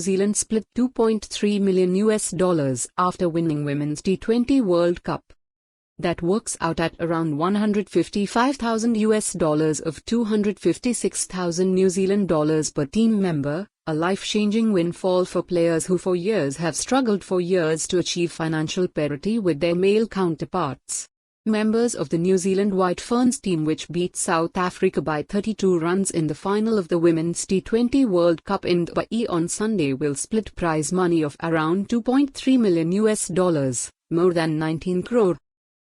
Zealand split $2.3 million after winning Women's T20 World Cup. That works out at around $155,000 of $256,000 per team member, a life-changing windfall for players who for years have struggled to achieve financial parity with their male counterparts. Members of the New Zealand White Ferns team, which beat South Africa by 32 runs in the final of the Women's T20 World Cup in Dubai on Sunday, will split prize money of around $2.3 million, more than 19 crore.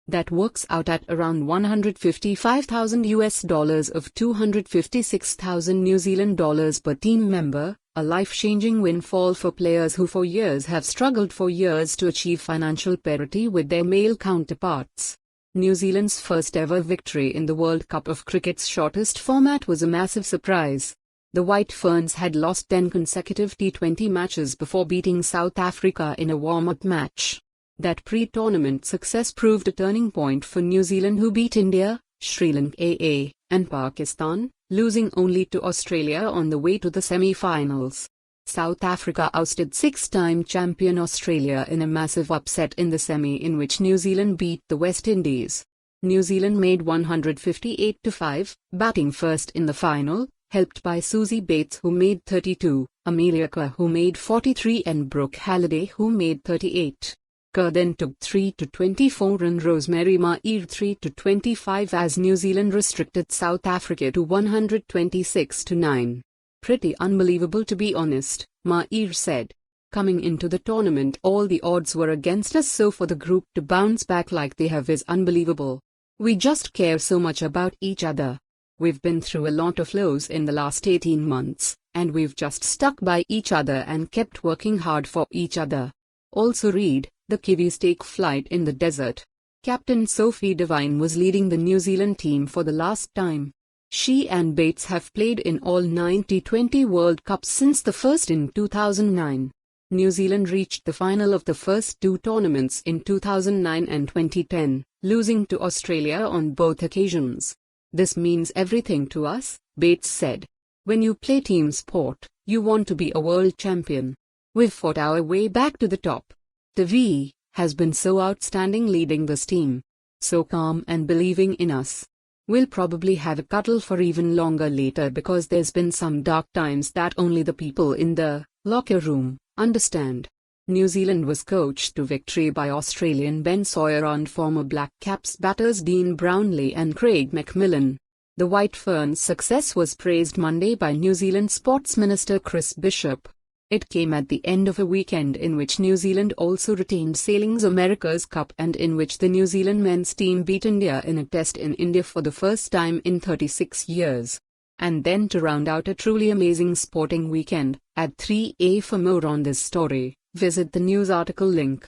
That works out at around $155,000 of $256,000 per team member, a life-changing windfall for players who for years have struggled to achieve financial parity with their male counterparts. New Zealand's first ever victory in the World Cup of cricket's shortest format was a massive surprise. The White Ferns had lost 10 consecutive T20 matches before beating South Africa in a warm-up match. That pre-tournament success proved a turning point for New Zealand, who beat India, Sri Lanka, and Pakistan, losing only to Australia on the way to the semi-finals. South Africa ousted six-time champion Australia in a massive upset in the semi, in which New Zealand beat the West Indies. New Zealand made 158-5, batting first in the final, helped by Suzie Bates, who made 32, Amelia Kerr, who made 43, and Brooke Halliday, who made 38. Kerr then took 3-24 and Rosemary Maher 3-25 as New Zealand restricted South Africa to 126-9. "Pretty unbelievable, to be honest," Maher said. "Coming into the tournament all the odds were against us, so for the group to bounce back like they have is unbelievable. We just care so much about each other. We've been through a lot of lows in the last 18 months, and we've just stuck by each other and kept working hard for each other." Also read, the Kiwis take flight in the desert. Captain Sophie Devine was leading the New Zealand team for the last time. She and Bates have played in all 9 T20 World Cups since the first in 2009. New Zealand reached the final of the first two tournaments in 2009 and 2010, losing to Australia on both occasions. "This means everything to us," Bates said. "When you play team sport, you want to be a world champion. We've fought our way back to the top. Devi has been so outstanding leading this team. So calm and believing in us. We'll probably have a cuddle for even longer later, because there's been some dark times that only the people in the locker room understand." New Zealand was coached to victory by Australian Ben Sawyer and former Black Caps batters Dean Brownlee and Craig McMillan. The White Ferns' success was praised Monday by New Zealand Sports Minister Chris Bishop. It came at the end of a weekend in which New Zealand also retained sailing's America's Cup, and in which the New Zealand men's team beat India in a test in India for the first time in 36 years. And then, to round out a truly amazing sporting weekend, at 3 a. For more on this story, visit the news article link.